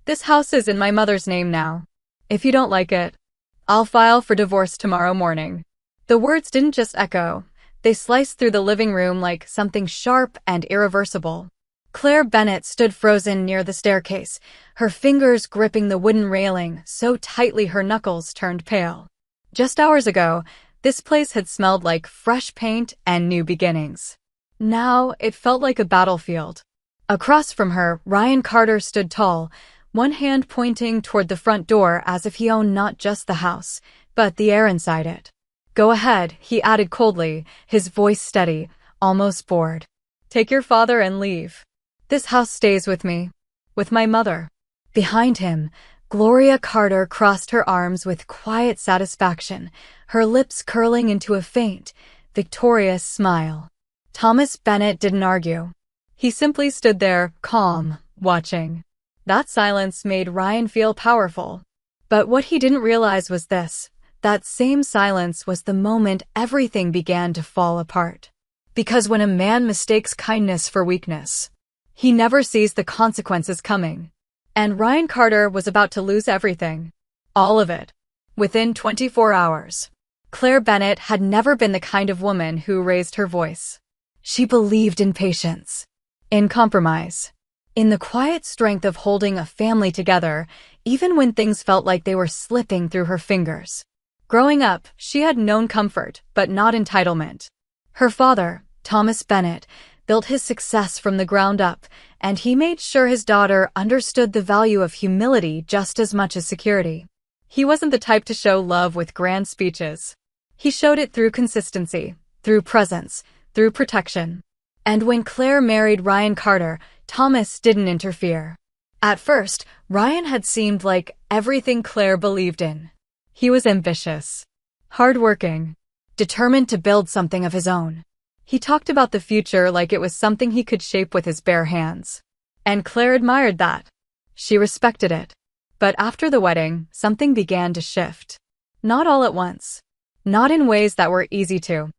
This house is in my mother's name now. If you don't like it, I'll file for divorce tomorrow morning." The words didn't just echo. They sliced through the living room like something sharp and irreversible. Claire Bennett stood frozen near the staircase, her fingers gripping the wooden railing so tightly her knuckles turned pale. Just hours ago, this place had smelled like fresh paint and new beginnings. Now, it felt like a battlefield. Across from her, Ryan Carter stood tall, one hand pointing toward the front door as if he owned not just the house, but the air inside it. "Go ahead," he added coldly, his voice steady, almost bored. "Take your father and leave. This house stays with me. With my mother." Behind him, Gloria Carter crossed her arms with quiet satisfaction, her lips curling into a faint, victorious smile. Thomas Bennett didn't argue. He simply stood there, calm, watching. That silence made Ryan feel powerful. But what he didn't realize was this: that same silence was the moment everything began to fall apart. Because when a man mistakes kindness for weakness, he never sees the consequences coming. And Ryan Carter was about to lose everything. All of it. Within 24 hours. Claire Bennett had never been the kind of woman who raised her voice. She believed in patience, in compromise, in the quiet strength of holding a family together, even when things felt like they were slipping through her fingers. Growing up, she had known comfort, but not entitlement. Her father, Thomas Bennett, built his success from the ground up, and he made sure his daughter understood the value of humility just as much as security. He wasn't the type to show love with grand speeches. He showed it through consistency, through presence, through protection. And when Claire married Ryan Carter, Thomas didn't interfere. At first, Ryan had seemed like everything Claire believed in. He was ambitious, hardworking, determined to build something of his own. He talked about the future like it was something he could shape with his bare hands. And Claire admired that. She respected it. But after the wedding, something began to shift. Not all at once. Not in ways that were easy to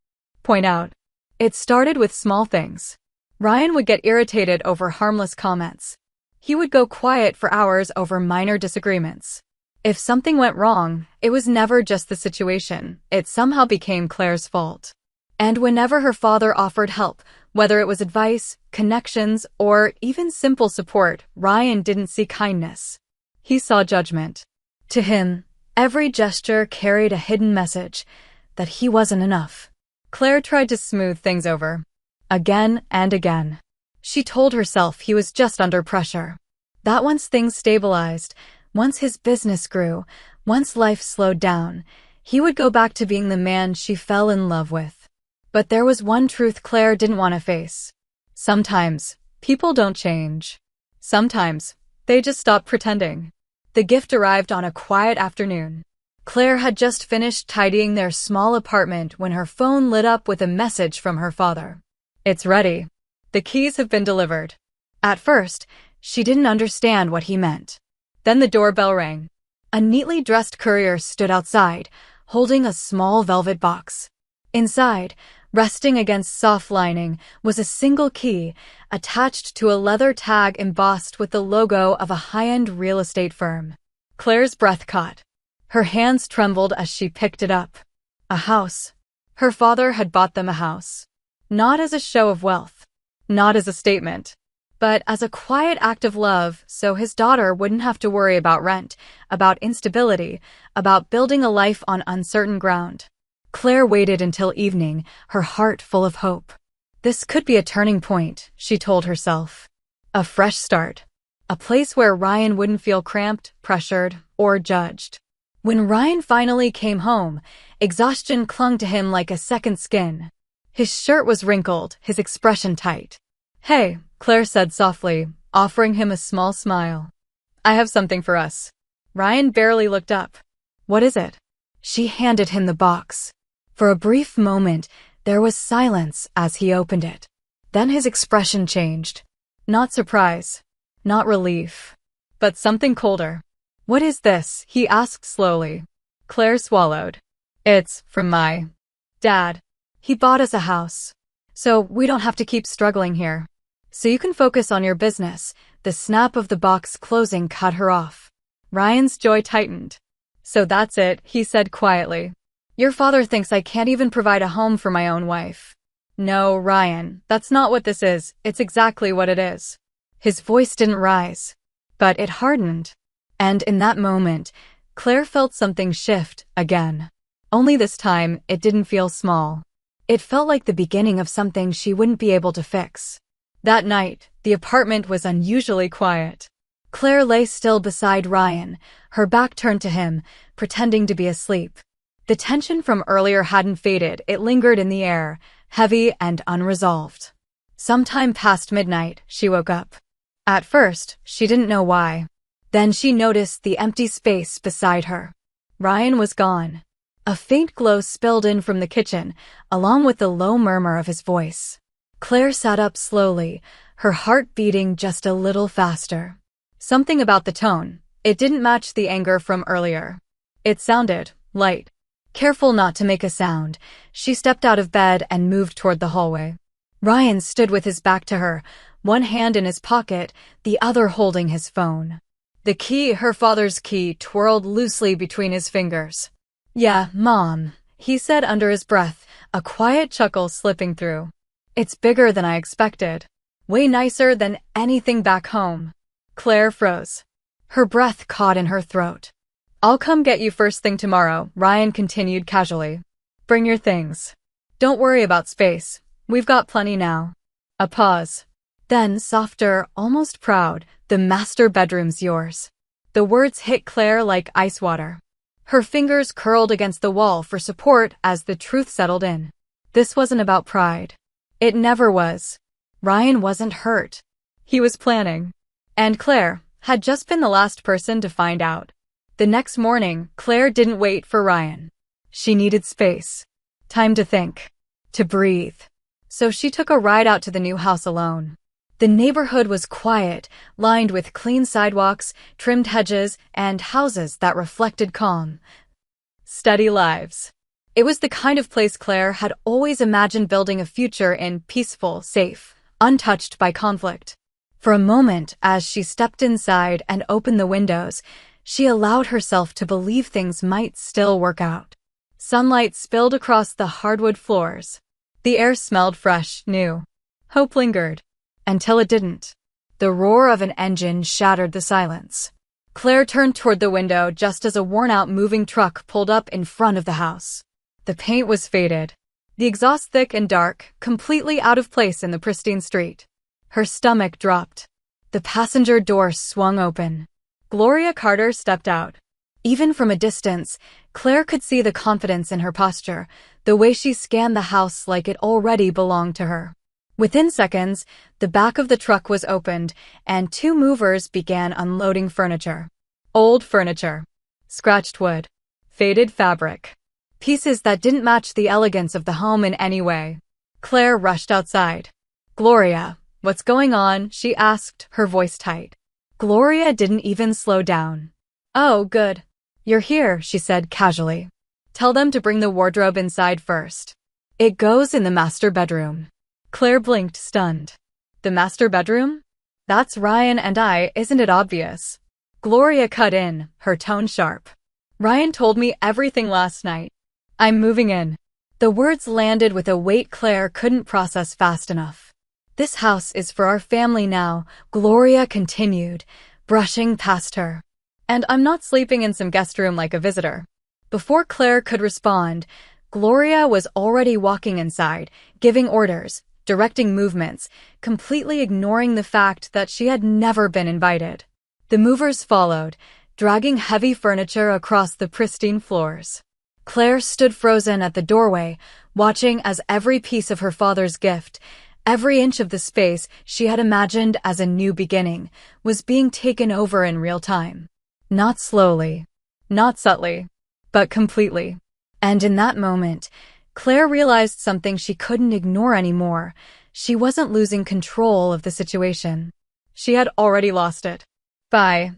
point out. It started with small things. Ryan would get irritated over harmless comments. He would go quiet for hours over minor disagreements. If something went wrong, it was never just the situation. It somehow became Claire's fault. And whenever her father offered help, whether it was advice, connections, or even simple support, Ryan didn't see kindness. He saw judgment. To him, every gesture carried a hidden message that he wasn't enough. Claire tried to smooth things over. Again and again. She told herself he was just under pressure. That once things stabilized, once his business grew, once life slowed down, he would go back to being the man she fell in love with. But there was one truth Claire didn't want to face. Sometimes, people don't change. Sometimes, they just stop pretending. The gift arrived on a quiet afternoon. Claire had just finished tidying their small apartment when her phone lit up with a message from her father. "It's ready. The keys have been delivered." At first, she didn't understand what he meant. Then the doorbell rang. A neatly dressed courier stood outside, holding a small velvet box. Inside, resting against soft lining, was a single key attached to a leather tag embossed with the logo of a high-end real estate firm. Claire's breath caught. Her hands trembled as she picked it up. A house. Her father had bought them a house. Not as a show of wealth. Not as a statement. But as a quiet act of love, so his daughter wouldn't have to worry about rent, about instability, about building a life on uncertain ground. Claire waited until evening, her heart full of hope. This could be a turning point, she told herself. A fresh start. A place where Ryan wouldn't feel cramped, pressured, or judged. When Ryan finally came home, exhaustion clung to him like a second skin. His shirt was wrinkled, his expression tight. "Hey," Claire said softly, offering him a small smile. "I have something for us." Ryan barely looked up. "What is it?" She handed him the box. For a brief moment, there was silence as he opened it. Then his expression changed. Not surprise. Not relief. But something colder. "What is this?" he asked slowly. Claire swallowed. "It's from my dad. He bought us a house. So we don't have to keep struggling here. So you can focus on your business, the snap of the box closing cut her off. Ryan's jaw tightened. "So that's it," he said quietly. "Your father thinks I can't even provide a home for my own wife." "No, Ryan, that's not what this is. It's exactly what it is." His voice didn't rise, but it hardened. And in that moment, Claire felt something shift again. Only this time, it didn't feel small. It felt like the beginning of something she wouldn't be able to fix. That night, the apartment was unusually quiet. Claire lay still beside Ryan, her back turned to him, pretending to be asleep. The tension from earlier hadn't faded, it lingered in the air, heavy and unresolved. Sometime past midnight, she woke up. At first, she didn't know why. Then she noticed the empty space beside her. Ryan was gone. A faint glow spilled in from the kitchen, along with the low murmur of his voice. Claire sat up slowly, her heart beating just a little faster. Something about the tone. It didn't match the anger from earlier. It sounded light. Careful not to make a sound, she stepped out of bed and moved toward the hallway. Ryan stood with his back to her, one hand in his pocket, the other holding his phone. The key, her father's key, twirled loosely between his fingers. "Yeah, Mom," he said under his breath, a quiet chuckle slipping through. "It's bigger than I expected. Way nicer than anything back home." Claire froze. Her breath caught in her throat. "I'll come get you first thing tomorrow," Ryan continued casually. "Bring your things. Don't worry about space. We've got plenty now." A pause. Then, softer, almost proud, "The master bedroom's yours." The words hit Claire like ice water. Her fingers curled against the wall for support as the truth settled in. This wasn't about pride. It never was. Ryan wasn't hurt. He was planning. And Claire had just been the last person to find out. The next morning, Claire didn't wait for Ryan. She needed space. Time to think. To breathe. So she took a ride out to the new house alone. The neighborhood was quiet, lined with clean sidewalks, trimmed hedges, and houses that reflected calm, steady lives. It was the kind of place Claire had always imagined building a future in, peaceful, safe, untouched by conflict. For a moment, as she stepped inside and opened the windows, she allowed herself to believe things might still work out. Sunlight spilled across the hardwood floors. The air smelled fresh, new. Hope lingered. Until it didn't. The roar of an engine shattered the silence. Claire turned toward the window just as a worn-out moving truck pulled up in front of the house. The paint was faded. The exhaust thick and dark, completely out of place in the pristine street. Her stomach dropped. The passenger door swung open. Gloria Carter stepped out. Even from a distance, Claire could see the confidence in her posture, the way she scanned the house like it already belonged to her. Within seconds, the back of the truck was opened, and two movers began unloading furniture. Old furniture. Scratched wood. Faded fabric. Pieces that didn't match the elegance of the home in any way. Claire rushed outside. "Gloria, what's going on?" she asked, her voice tight. Gloria didn't even slow down. "Oh, good. You're here," she said casually. "Tell them to bring the wardrobe inside first. It goes in the master bedroom." Claire blinked, stunned. "The master bedroom? That's Ryan and I, isn't it obvious?" Gloria cut in, her tone sharp. "Ryan told me everything last night. I'm moving in." The words landed with a weight Claire couldn't process fast enough. "This house is for our family now," Gloria continued, brushing past her. "And I'm not sleeping in some guest room like a visitor." Before Claire could respond, Gloria was already walking inside, giving orders, directing movements, completely ignoring the fact that she had never been invited. The movers followed, dragging heavy furniture across the pristine floors. Claire stood frozen at the doorway, watching as every piece of her father's gift, every inch of the space she had imagined as a new beginning, was being taken over in real time. Not slowly, not subtly, but completely. And in that moment, Claire realized something she couldn't ignore anymore. She wasn't losing control of the situation. She had already lost it. By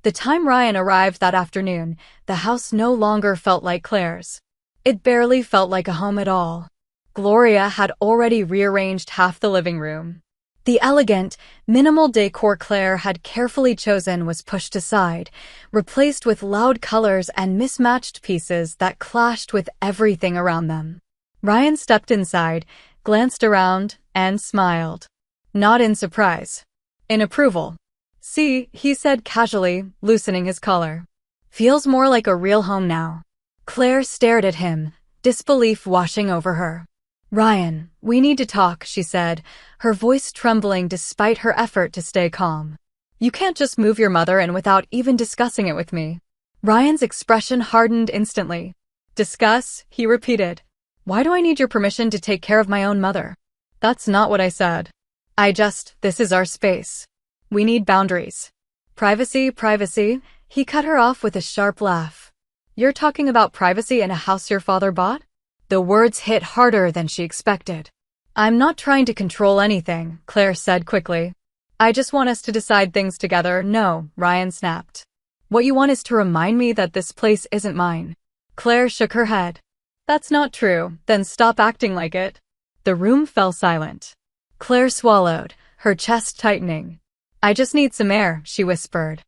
the time Ryan arrived that afternoon, the house no longer felt like Claire's. It barely felt like a home at all. Gloria had already rearranged half the living room. The elegant, minimal decor Claire had carefully chosen was pushed aside, replaced with loud colors and mismatched pieces that clashed with everything around them. Ryan stepped inside, glanced around, and smiled. Not in surprise. In approval. "See," he said casually, loosening his collar. "Feels more like a real home now." Claire stared at him, disbelief washing over her. "Ryan, we need to talk," she said, her voice trembling despite her effort to stay calm. "You can't just move your mother in without even discussing it with me." Ryan's expression hardened instantly. "Discuss?" he repeated. "Why do I need your permission to take care of my own mother?" "That's not what I said. This is our space. We need boundaries." Privacy, he cut her off with a sharp laugh. "You're talking about privacy in a house your father bought?" The words hit harder than she expected. "I'm not trying to control anything," Claire said quickly. "I just want us to decide things together." "No," Ryan snapped. "What you want is to remind me that this place isn't mine." Claire shook her head. "That's not true." "Then stop acting like it." The room fell silent. Claire swallowed, her chest tightening. "I just need some air," she whispered.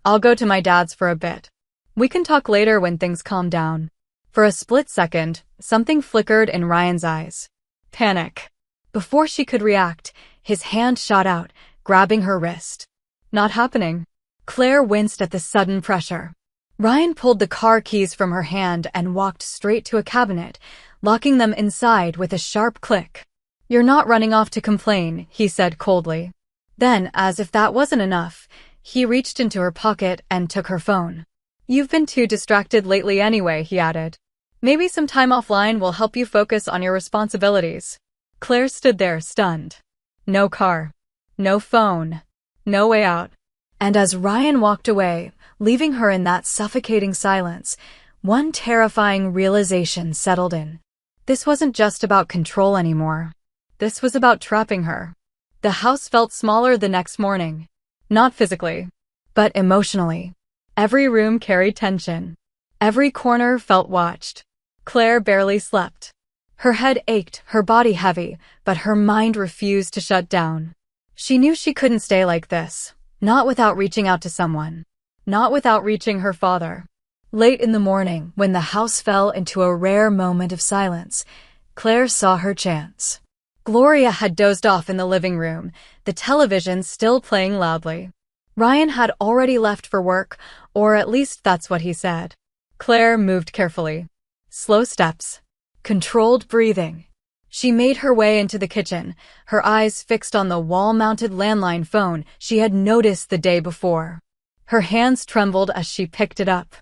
"I'll go to my dad's for a bit. We can talk later when things calm down." For a split second, something flickered in Ryan's eyes. Panic. Before she could react, his hand shot out, grabbing her wrist. "Not happening." Claire winced at the sudden pressure. Ryan pulled the car keys from her hand and walked straight to a cabinet, locking them inside with a sharp click. "You're not running off to complain," he said coldly. Then, as if that wasn't enough, he reached into her pocket and took her phone. "You've been too distracted lately anyway," he added. "Maybe some time offline will help you focus on your responsibilities." Claire stood there, stunned. No car. No phone. No way out. And as Ryan walked away, leaving her in that suffocating silence, one terrifying realization settled in. This wasn't just about control anymore. This was about trapping her. The house felt smaller the next morning. Not physically, but emotionally. Every room carried tension. Every corner felt watched. Claire barely slept. Her head ached, her body heavy, but her mind refused to shut down. She knew she couldn't stay like this, not without reaching out to someone. Not without reaching her father. Late in the morning, when the house fell into a rare moment of silence, Claire saw her chance. Gloria had dozed off in the living room, the television still playing loudly. Ryan had already left for work, or at least that's what he said. Claire moved carefully. Slow steps. Controlled breathing. She made her way into the kitchen, her eyes fixed on the wall-mounted landline phone she had noticed the day before. Her hands trembled as she picked it up.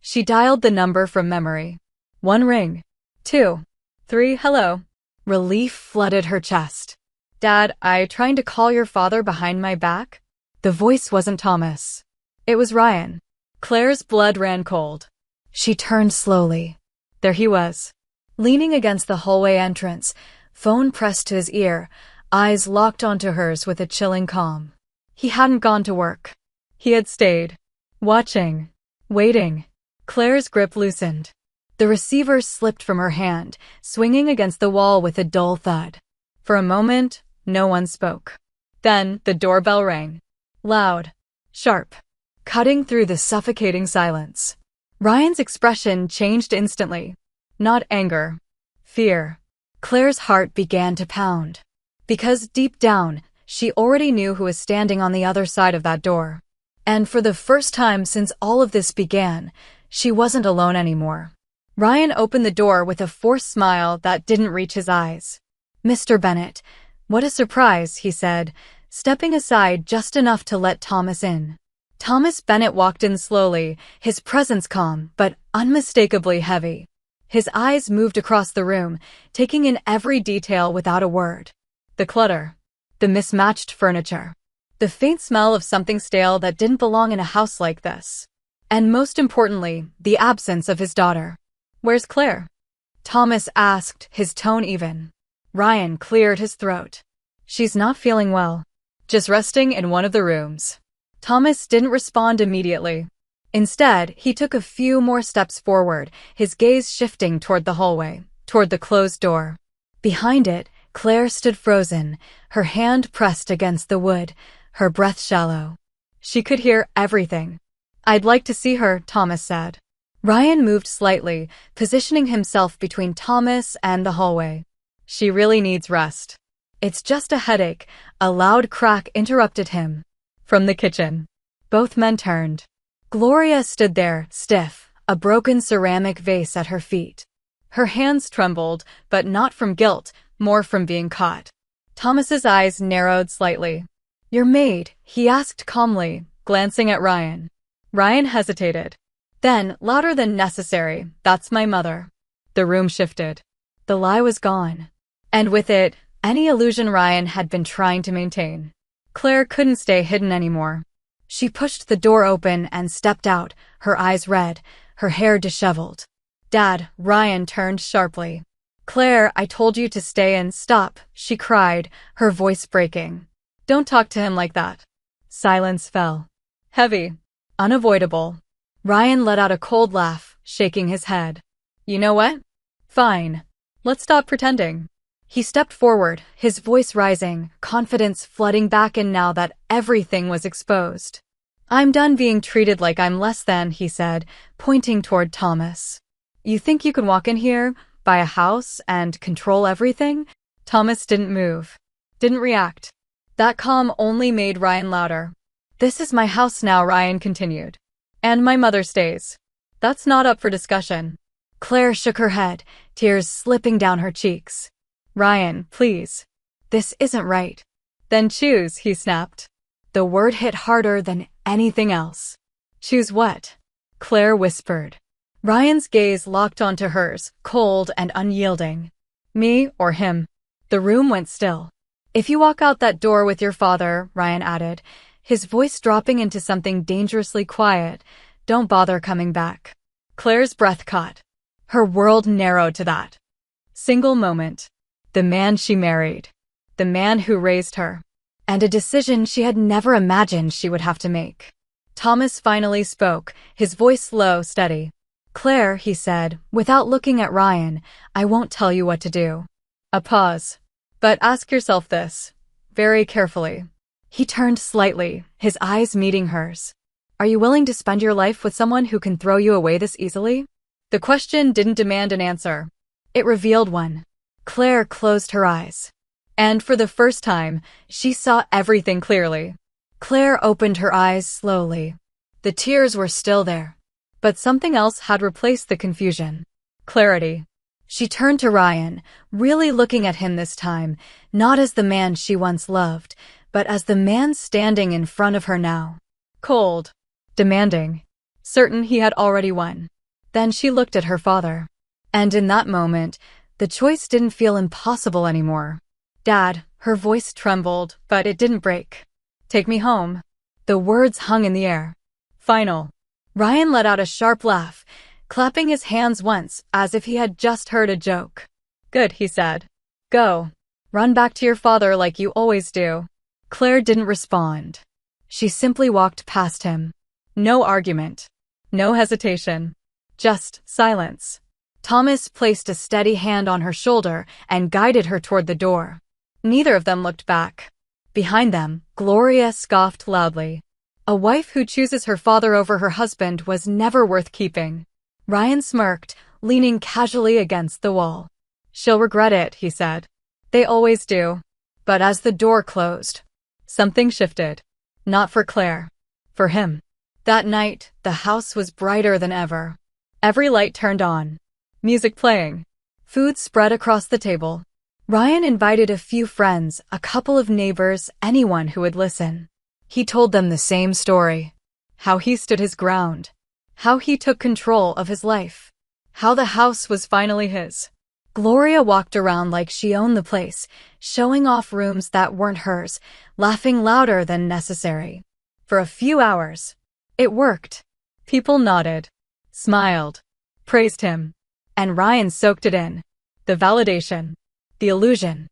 She dialed the number from memory. 1 ring. 2. 3. Hello. Relief flooded her chest. "Dad, I trying to call your father behind my back?" The voice wasn't Thomas. It was Ryan. Claire's blood ran cold. She turned slowly. There he was. Leaning against the hallway entrance, phone pressed to his ear, eyes locked onto hers with a chilling calm. He hadn't gone to work. He had stayed. Watching. Waiting. Claire's grip loosened. The receiver slipped from her hand, swinging against the wall with a dull thud. For a moment, no one spoke. Then the doorbell rang. Loud. Sharp. Cutting through the suffocating silence. Ryan's expression changed instantly. Not anger. Fear. Claire's heart began to pound. Because deep down, she already knew who was standing on the other side of that door. And for the first time since all of this began, she wasn't alone anymore. Ryan opened the door with a forced smile that didn't reach his eyes. "Mr. Bennett, what a surprise," he said, stepping aside just enough to let Thomas in. Thomas Bennett walked in slowly, his presence calm but unmistakably heavy. His eyes moved across the room, taking in every detail without a word. The clutter. The mismatched furniture. The faint smell of something stale that didn't belong in a house like this. And most importantly, the absence of his daughter. "Where's Claire?" Thomas asked, his tone even. Ryan cleared his throat. "She's not feeling well. Just resting in one of the rooms." Thomas didn't respond immediately. Instead, he took a few more steps forward, his gaze shifting toward the hallway, toward the closed door. Behind it, Claire stood frozen, her hand pressed against the wood, her breath shallow. She could hear everything. "I'd like to see her," Thomas said. Ryan moved slightly, positioning himself between Thomas and the hallway. "She really needs rest." "It's just a headache," a loud crack interrupted him. From the kitchen. Both men turned. Gloria stood there, stiff, a broken ceramic vase at her feet. Her hands trembled, but not from guilt, more from being caught. Thomas's eyes narrowed slightly. "Your maid?" he asked calmly, glancing at Ryan. Ryan hesitated. Then, louder than necessary, "That's my mother." The room shifted. The lie was gone. And with it, any illusion Ryan had been trying to maintain. Claire couldn't stay hidden anymore. She pushed the door open and stepped out, her eyes red, her hair disheveled. "Dad," Ryan turned sharply. "Claire, I told you to stay and stop," she cried, her voice breaking. "Don't talk to him like that." Silence fell. Heavy. Unavoidable. Ryan let out a cold laugh, shaking his head. "You know what? Fine. Let's stop pretending." He stepped forward, his voice rising, confidence flooding back in now that everything was exposed. "I'm done being treated like I'm less than," he said, pointing toward Thomas. "You think you can walk in here, buy a house, and control everything?" Thomas didn't move. Didn't react. That calm only made Ryan louder. "This is my house now," Ryan continued. "And my mother stays. That's not up for discussion." Claire shook her head, tears slipping down her cheeks. "Ryan, please. This isn't right." "Then choose," he snapped. The word hit harder than anything else. "Choose what?" Claire whispered. Ryan's gaze locked onto hers, cold and unyielding. "Me or him?" The room went still. "If you walk out that door with your father," Ryan added, his voice dropping into something dangerously quiet, "don't bother coming back." Claire's breath caught. Her world narrowed to that single moment. The man she married. The man who raised her. And a decision she had never imagined she would have to make. Thomas finally spoke, his voice low, steady. "Claire," he said, without looking at Ryan, "I won't tell you what to do." A pause. "But ask yourself this, very carefully." He turned slightly, his eyes meeting hers. "Are you willing to spend your life with someone who can throw you away this easily?" The question didn't demand an answer. It revealed one. Claire closed her eyes. And for the first time, she saw everything clearly. Claire opened her eyes slowly. The tears were still there. But something else had replaced the confusion. Clarity. She turned to Ryan, really looking at him this time, not as the man she once loved, but as the man standing in front of her now. Cold. Demanding. Certain he had already won. Then she looked at her father. And in that moment, the choice didn't feel impossible anymore. "Dad," her voice trembled, but it didn't break. "Take me home." The words hung in the air. Final. Ryan let out a sharp laugh, clapping his hands once, as if he had just heard a joke. "Good," he said. "Go. Run back to your father like you always do." Claire didn't respond. She simply walked past him. No argument. No hesitation. Just silence. Thomas placed a steady hand on her shoulder and guided her toward the door. Neither of them looked back. Behind them, Gloria scoffed loudly. A wife who chooses her father over her husband was never worth keeping. Ryan smirked, leaning casually against the wall. "She'll regret it," he said. "They always do." But as the door closed, something shifted. Not for Claire. For him. That night, the house was brighter than ever. Every light turned on. Music playing. Food spread across the table. Ryan invited a few friends, a couple of neighbors, anyone who would listen. He told them the same story. How he stood his ground. How he took control of his life. How the house was finally his. Gloria walked around like she owned the place, showing off rooms that weren't hers, laughing louder than necessary. For a few hours. It worked. People nodded. Smiled. Praised him. And Ryan soaked it in. The validation. The illusion.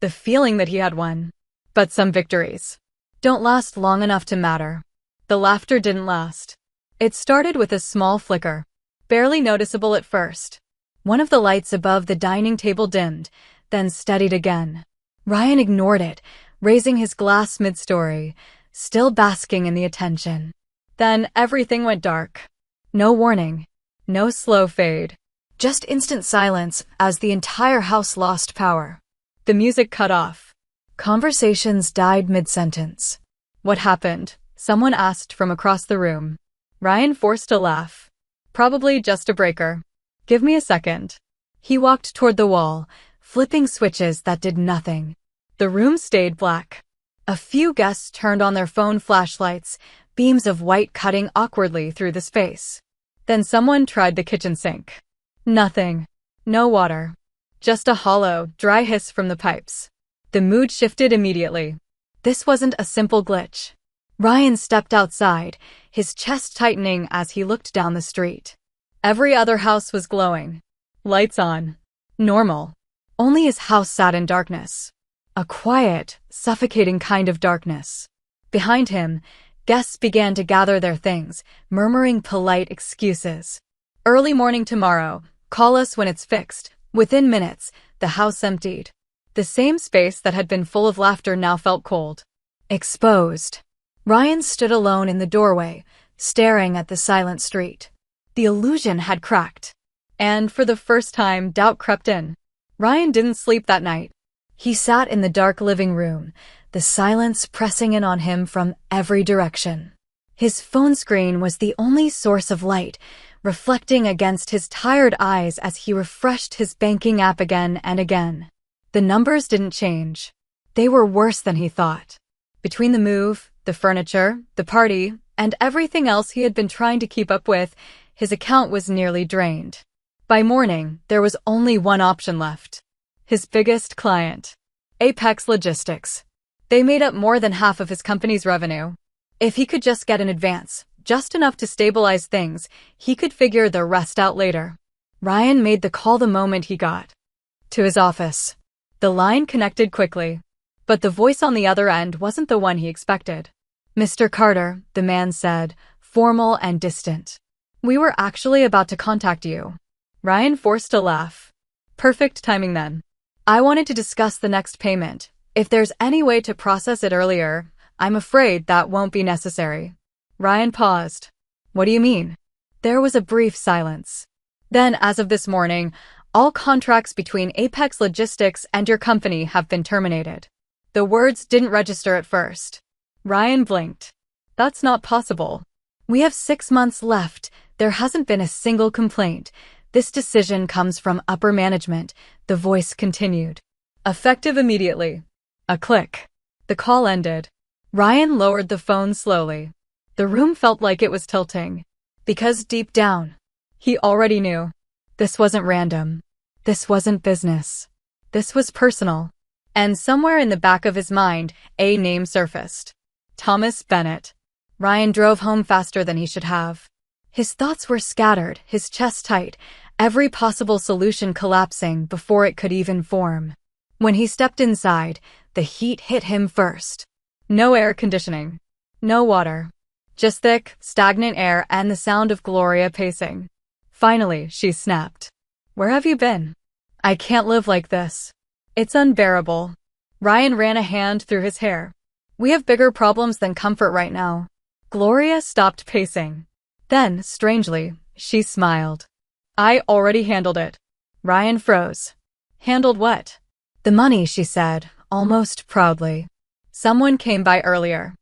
The feeling that he had won. But some victories don't last long enough to matter. The laughter didn't last. It started with a small flicker. Barely noticeable at first. One of the lights above the dining table dimmed, then steadied again. Ryan ignored it, raising his glass mid-story, still basking in the attention. Then everything went dark. No warning. No slow fade. Just instant silence as the entire house lost power. The music cut off. Conversations died mid-sentence. What happened? Someone asked from across the room. Ryan forced a laugh. Probably just a breaker. Give me a second. He walked toward the wall, flipping switches that did nothing. The room stayed black. A few guests turned on their phone flashlights, beams of white cutting awkwardly through the space. Then someone tried the kitchen sink. Nothing. No water. Just a hollow, dry hiss from the pipes. The mood shifted immediately. This wasn't a simple glitch. Ryan stepped outside, his chest tightening as he looked down the street. Every other house was glowing. Lights on. Normal. Only his house sat in darkness. A quiet, suffocating kind of darkness. Behind him, guests began to gather their things, murmuring polite excuses. Early morning tomorrow. Call us when it's fixed. Within minutes, the house emptied. The same space that had been full of laughter now felt cold. Exposed. Ryan stood alone in the doorway, staring at the silent street. The illusion had cracked. And for the first time, doubt crept in. Ryan didn't sleep that night. He sat in the dark living room, the silence pressing in on him from every direction. His phone screen was the only source of light, reflecting against his tired eyes as he refreshed his banking app again and again. The numbers didn't change. They were worse than he thought. Between the move, the furniture, the party, and everything else he had been trying to keep up with, his account was nearly drained. By morning, there was only one option left. His biggest client, Apex Logistics. They made up more than half of his company's revenue. If he could just get an advance, just enough to stabilize things, he could figure the rest out later. Ryan made the call the moment he got to his office. The line connected quickly, but the voice on the other end wasn't the one he expected. Mr. Carter, the man said, formal and distant. We were actually about to contact you. Ryan forced a laugh. Perfect timing then. I wanted to discuss the next payment. If there's any way to process it earlier, I'm afraid that won't be necessary. Ryan paused. What do you mean? There was a brief silence. Then, as of this morning, all contracts between Apex Logistics and your company have been terminated. The words didn't register at first. Ryan blinked. That's not possible. We have 6 months left. There hasn't been a single complaint. This decision comes from upper management, the voice continued. Effective immediately. A click. The call ended. Ryan lowered the phone slowly. The room felt like it was tilting. Because deep down, he already knew. This wasn't random. This wasn't business. This was personal. And somewhere in the back of his mind, a name surfaced. Thomas Bennett. Ryan drove home faster than he should have. His thoughts were scattered, his chest tight, every possible solution collapsing before it could even form. When he stepped inside, the heat hit him first. No air conditioning. No water. Just thick, stagnant air and the sound of Gloria pacing. Finally, she snapped. Where have you been? I can't live like this. It's unbearable. Ryan ran a hand through his hair. We have bigger problems than comfort right now. Gloria stopped pacing. Then, strangely, she smiled. I already handled it. Ryan froze. Handled what? The money, she said, almost proudly. Someone came by earlier.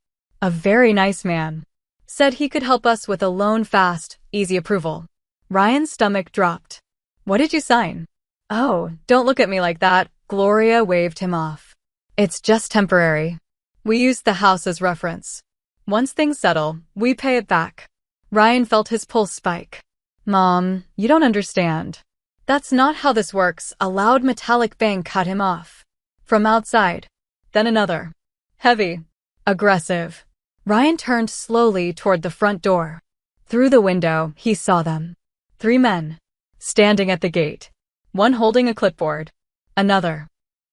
A very nice man. Said he could help us with a loan fast, easy approval. Ryan's stomach dropped. What did you sign? Oh, don't look at me like that. Gloria waved him off. It's just temporary. We used the house as reference. Once things settle, we pay it back. Ryan felt his pulse spike. Mom, you don't understand. That's not how this works. A loud metallic bang cut him off. From outside. Then another. Heavy. Aggressive. Ryan turned slowly toward the front door. Through the window, he saw them. 3 men. Standing at the gate. One holding a clipboard. Another.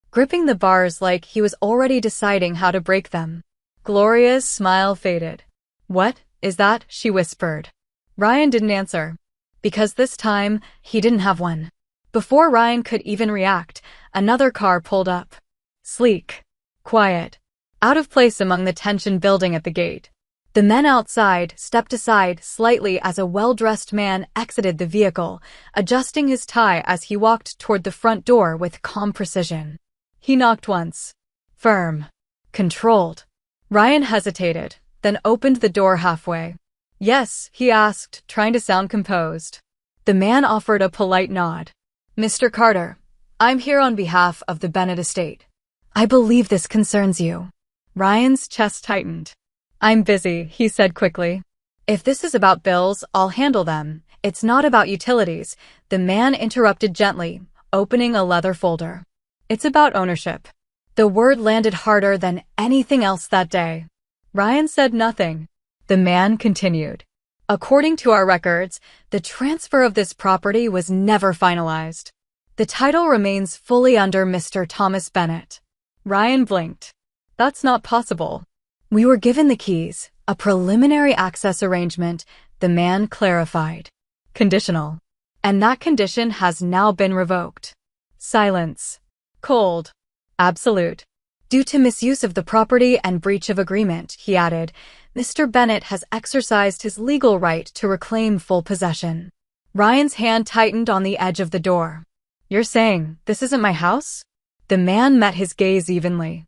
Gripping the bars like he was already deciding how to break them. Gloria's smile faded. What is that? She whispered. Ryan didn't answer. Because this time, he didn't have one. Before Ryan could even react, another car pulled up. Sleek. Quiet. Out of place among the tension building at the gate. The men outside stepped aside slightly as a well-dressed man exited the vehicle, adjusting his tie as he walked toward the front door with calm precision. He knocked once. Firm. Controlled. Ryan hesitated, then opened the door halfway. "Yes," he asked, trying to sound composed. The man offered a polite nod. "Mr. Carter, I'm here on behalf of the Bennett estate. I believe this concerns you." Ryan's chest tightened. "I'm busy," he said quickly. "If this is about bills, I'll handle them. It's not about utilities," the man interrupted gently, opening a leather folder. "It's about ownership." The word landed harder than anything else that day. Ryan said nothing. The man continued. "According to our records, the transfer of this property was never finalized. The title remains fully under Mr. Thomas Bennett." Ryan blinked. "That's not possible." "We were given the keys, a preliminary access arrangement," the man clarified. "Conditional. And that condition has now been revoked." Silence. Cold. Absolute. "Due to misuse of the property and breach of agreement," he added, "Mr. Bennett has exercised his legal right to reclaim full possession." Ryan's hand tightened on the edge of the door. "You're saying this isn't my house?" The man met his gaze evenly.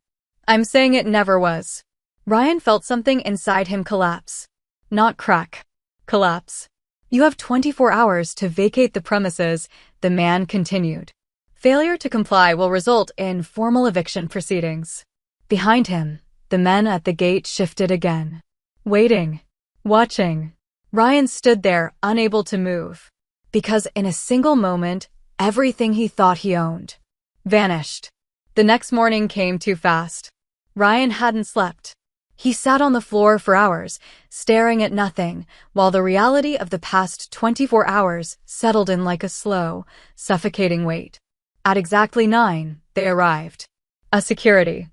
"I'm saying it never was." Ryan felt something inside him collapse. Not crack. Collapse. "You have 24 hours to vacate the premises," the man continued. "Failure to comply will result in formal eviction proceedings." Behind him, the men at the gate shifted again. Waiting. Watching. Ryan stood there, unable to move. Because in a single moment, everything he thought he owned vanished. The next morning came too fast. Ryan hadn't slept. He sat on the floor for hours, staring at nothing, while the reality of the past 24 hours settled in like a slow, suffocating weight. At exactly 9, they arrived. A security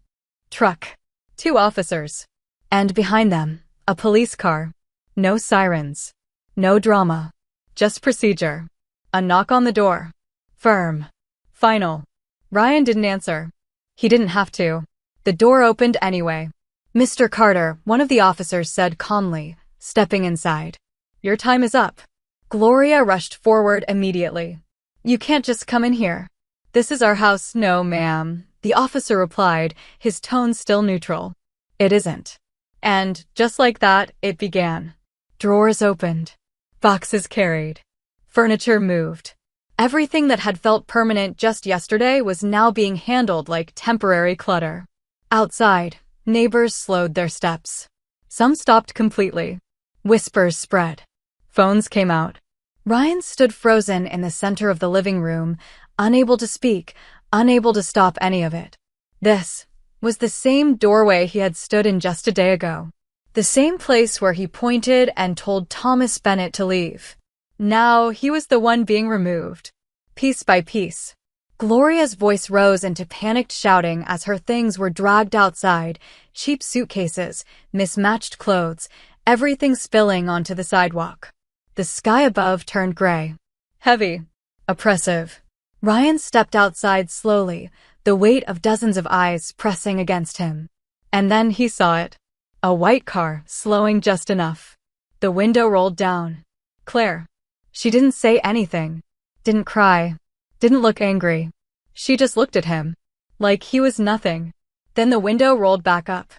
truck. 2 officers. And behind them, a police car. No sirens. No drama. Just procedure. A knock on the door. Firm. Final. Ryan didn't answer. He didn't have to. The door opened anyway. "Mr. Carter," one of the officers said calmly, stepping inside. "Your time is up." Gloria rushed forward immediately. "You can't just come in here." "This is our house." "No, ma'am," the officer replied, his tone still neutral. "It isn't." And, just like that, it began. Drawers opened. Boxes carried. Furniture moved. Everything that had felt permanent just yesterday was now being handled like temporary clutter. Outside, neighbors slowed their steps. Some stopped completely. Whispers spread. Phones came out. Ryan stood frozen in the center of the living room, unable to speak, unable to stop any of it. This was the same doorway he had stood in just a day ago. The same place where he pointed and told Thomas Bennett to leave. Now he was the one being removed. Piece by piece. Gloria's voice rose into panicked shouting as her things were dragged outside, cheap suitcases, mismatched clothes, everything spilling onto the sidewalk. The sky above turned gray. Heavy. Oppressive. Ryan stepped outside slowly, the weight of dozens of eyes pressing against him. And then he saw it. A white car, slowing just enough. The window rolled down. Claire. She didn't say anything. Didn't cry. Didn't look angry. She just looked at him. Like he was nothing. Then the window rolled back up.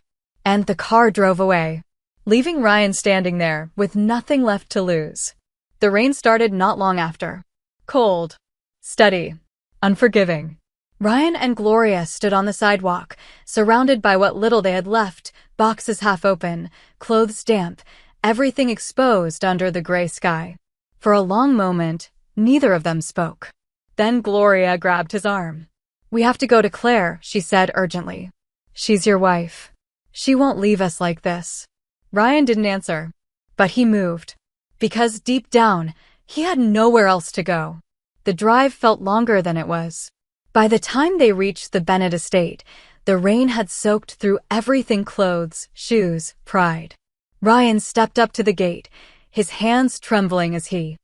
And the car drove away, leaving Ryan standing there with nothing left to lose. The rain started not long after. Cold. Steady. Unforgiving. Ryan and Gloria stood on the sidewalk, surrounded by what little they had left, boxes half open, clothes damp, everything exposed under the gray sky. For a long moment, neither of them spoke. Then Gloria grabbed his arm. "We have to go to Claire," she said urgently. "She's your wife. She won't leave us like this." Ryan didn't answer, but he moved. Because deep down, he had nowhere else to go. The drive felt longer than it was. By the time they reached the Bennett estate, the rain had soaked through everything: clothes, shoes, pride. Ryan stepped up to the gate, his hands trembling as he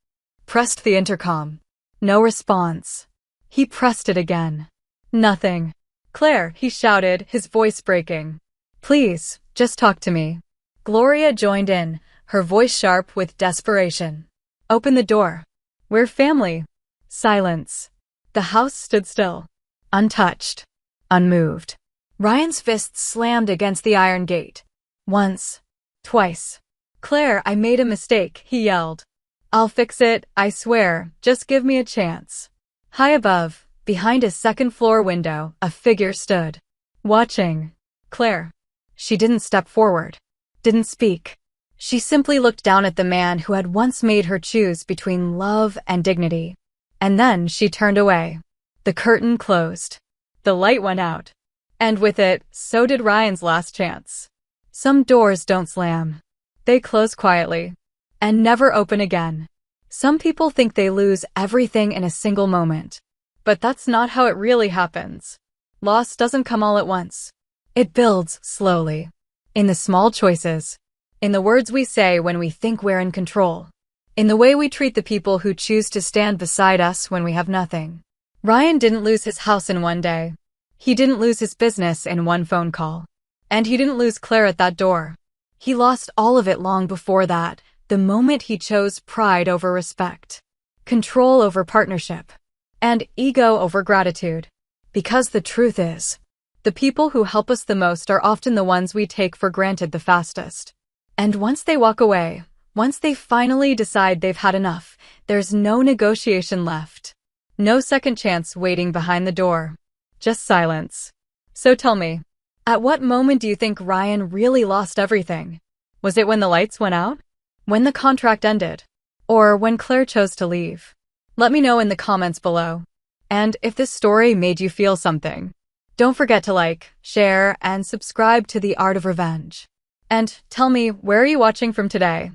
pressed the intercom. No response. He pressed it again. Nothing. Claire, he shouted, his voice breaking. Please, just talk to me. Gloria joined in, her voice sharp with desperation. Open the door. We're family. Silence. The house stood still. Untouched. Unmoved. Ryan's fists slammed against the iron gate. Once. Twice. Claire, I made a mistake, he yelled. I'll fix it, I swear, just give me a chance. High above, behind a second-floor window, a figure stood. Watching. Claire. She didn't step forward. Didn't speak. She simply looked down at the man who had once made her choose between love and dignity. And then she turned away. The curtain closed. The light went out. And with it, so did Ryan's last chance. Some doors don't slam. They close quietly. And never open again. Some people think they lose everything in a single moment. But that's not how it really happens. Loss doesn't come all at once. It builds slowly. In the small choices. In the words we say when we think we're in control. In the way we treat the people who choose to stand beside us when we have nothing. Ryan didn't lose his house in one day. He didn't lose his business in one phone call. And he didn't lose Claire at that door. He lost all of it long before that, the moment he chose pride over respect, control over partnership, and ego over gratitude. Because the truth is, the people who help us the most are often the ones we take for granted the fastest. And once they walk away, once they finally decide they've had enough, there's no negotiation left. No second chance waiting behind the door. Just silence. So tell me, at what moment do you think Ryan really lost everything? Was it when the lights went out? When the contract ended? Or when Claire chose to leave? Let me know in the comments below. And if this story made you feel something, don't forget to like, share, and subscribe to The Art of Revenge. And tell me, where are you watching from today?